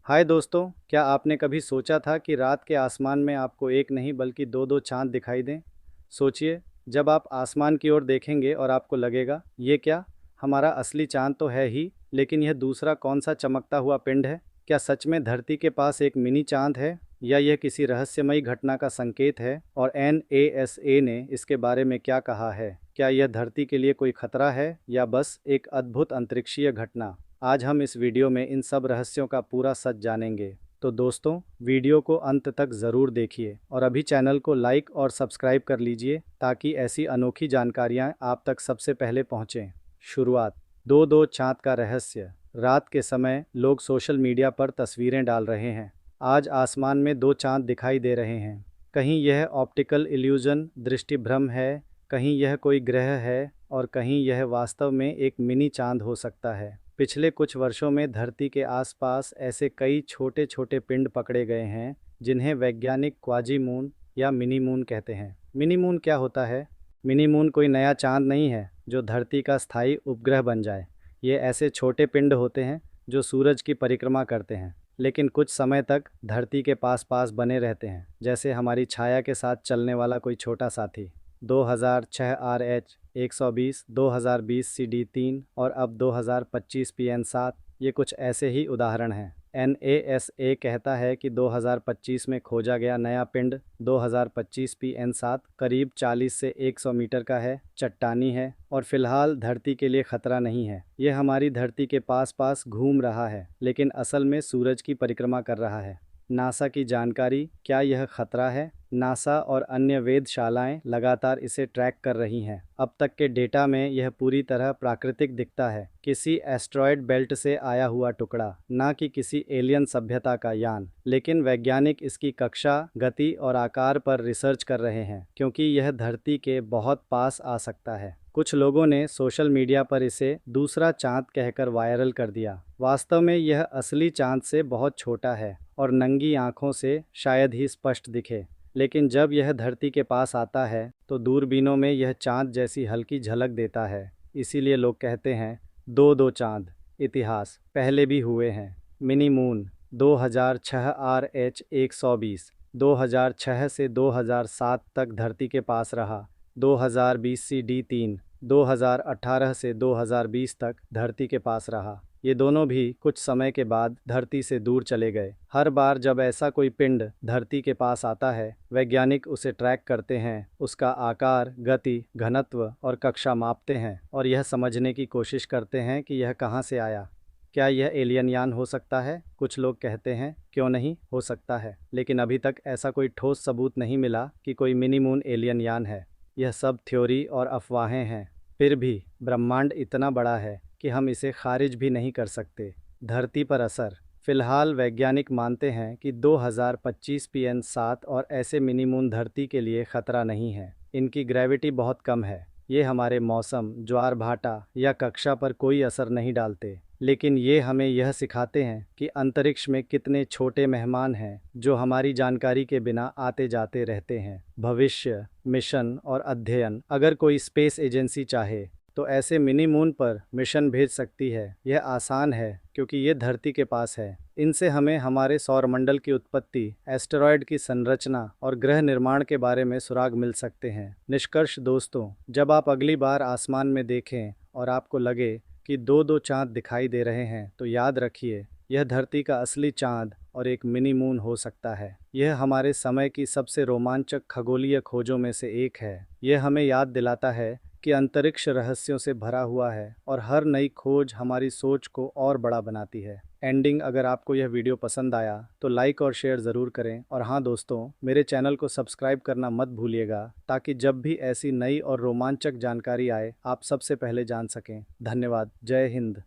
हाय दोस्तों, क्या आपने कभी सोचा था कि रात के आसमान में आपको एक नहीं बल्कि दो दो चांद दिखाई दें? सोचिए, जब आप आसमान की ओर देखेंगे और आपको लगेगा, ये क्या? हमारा असली चांद तो है ही, लेकिन यह दूसरा कौन सा चमकता हुआ पिंड है? क्या सच में धरती के पास एक मिनी चांद है, या यह किसी रहस्यमयी घटना का संकेत है? और NASA ने इसके बारे में क्या कहा है? क्या यह धरती के लिए कोई खतरा है, या बस एक अद्भुत अंतरिक्षीय घटना? आज हम इस वीडियो में इन सब रहस्यों का पूरा सच जानेंगे। तो दोस्तों, वीडियो को अंत तक ज़रूर देखिए और अभी चैनल को लाइक और सब्सक्राइब कर लीजिए ताकि ऐसी अनोखी जानकारियां आप तक सबसे पहले पहुंचें। शुरुआत। दो दो चांद का रहस्य। रात के समय लोग सोशल मीडिया पर तस्वीरें डाल रहे हैं। आज आसमान में दो चांद दिखाई दे रहे हैं। कहीं यह ऑप्टिकल इल्यूजन, दृष्टि भ्रम है, कहीं यह कोई ग्रह है, और कहीं यह वास्तव में एक मिनी चांद हो सकता है। पिछले कुछ वर्षों में धरती के आसपास ऐसे कई छोटे छोटे पिंड पकड़े गए हैं जिन्हें वैज्ञानिक क्वाजी मून या मिनी मून कहते हैं। मिनी मून क्या होता है? मिनी मून कोई नया चांद नहीं है जो धरती का स्थायी उपग्रह बन जाए। ये ऐसे छोटे पिंड होते हैं जो सूरज की परिक्रमा करते हैं, लेकिन कुछ समय तक धरती के पास पास बने रहते हैं, जैसे हमारी छाया के साथ चलने वाला कोई छोटा साथी। 2006 RH 120, 2020 CD3 और अब 2025 PN7, ये कुछ ऐसे ही उदाहरण हैं। NASA कहता है कि 2025 में खोजा गया नया पिंड 2025 PN7 करीब 40 से 100 मीटर का है, चट्टानी है और फिलहाल धरती के लिए खतरा नहीं है। यह हमारी धरती के पास पास घूम रहा है, लेकिन असल में सूरज की परिक्रमा कर रहा है। नासा की जानकारी, क्या यह खतरा है? नासा और अन्य वेधशालाएं लगातार इसे ट्रैक कर रही हैं। अब तक के डेटा में यह पूरी तरह प्राकृतिक दिखता है, किसी एस्ट्रॉयड बेल्ट से आया हुआ टुकड़ा, ना कि किसी एलियन सभ्यता का यान। लेकिन वैज्ञानिक इसकी कक्षा, गति और आकार पर रिसर्च कर रहे हैं, क्योंकि यह धरती के बहुत पास आ सकता है। कुछ लोगों ने सोशल मीडिया पर इसे दूसरा चांद कहकर वायरल कर दिया। वास्तव में यह असली चांद से बहुत छोटा है और नंगी आंखों से शायद ही स्पष्ट दिखे, लेकिन जब यह धरती के पास आता है तो दूरबीनों में यह चांद जैसी हल्की झलक देता है। इसीलिए लोग कहते हैं, दो दो चांद। इतिहास, पहले भी हुए हैं। मिनी मून 2006 RH 120, 2006 से 2007 तक धरती के पास रहा। 2020 CD3, 2018 से 2020 तक धरती के पास रहा। ये दोनों भी कुछ समय के बाद धरती से दूर चले गए। हर बार जब ऐसा कोई पिंड धरती के पास आता है, वैज्ञानिक उसे ट्रैक करते हैं, उसका आकार, गति, घनत्व और कक्षा मापते हैं और यह समझने की कोशिश करते हैं कि यह कहाँ से आया। क्या यह एलियन यान हो सकता है? कुछ लोग कहते हैं, क्यों नहीं, हो सकता है, लेकिन अभी तक ऐसा कोई ठोस सबूत नहीं मिला कि कोई मिनी मून एलियन यान है। यह सब थ्योरी और अफवाहें हैं। फिर भी ब्रह्मांड इतना बड़ा है कि हम इसे खारिज भी नहीं कर सकते। धरती पर असर। फिलहाल वैज्ञानिक मानते हैं कि 2025 PN7 और ऐसे मिनी मून धरती के लिए खतरा नहीं है। इनकी ग्रेविटी बहुत कम है। ये हमारे मौसम, ज्वार भाटा या कक्षा पर कोई असर नहीं डालते, लेकिन ये हमें यह सिखाते हैं कि अंतरिक्ष में कितने छोटे मेहमान हैं जो हमारी जानकारी के बिना आते जाते रहते हैं। भविष्य, मिशन और अध्ययन। अगर कोई स्पेस एजेंसी चाहे तो ऐसे मिनी मून पर मिशन भेज सकती है। यह आसान है क्योंकि ये धरती के पास है। इनसे हमें हमारे सौरमंडल की उत्पत्ति, एस्टेरॉयड की संरचना और ग्रह निर्माण के बारे में सुराग मिल सकते हैं। निष्कर्ष दोस्तों, जब आप अगली बार आसमान में देखें और आपको लगे कि दो दो चांद दिखाई दे रहे हैं, तो याद रखिए, यह धरती का असली चांद और एक मिनी मून हो सकता है। यह हमारे समय की सबसे रोमांचक खगोलीय खोजों में से एक है। यह हमें याद दिलाता है कि अंतरिक्ष रहस्यों से भरा हुआ है और हर नई खोज हमारी सोच को और बड़ा बनाती है। एंडिंग, अगर आपको यह वीडियो पसंद आया तो लाइक और शेयर ज़रूर करें, और हाँ दोस्तों, मेरे चैनल को सब्सक्राइब करना मत भूलिएगा ताकि जब भी ऐसी नई और रोमांचक जानकारी आए आप सबसे पहले जान सकें। धन्यवाद। जय हिंद।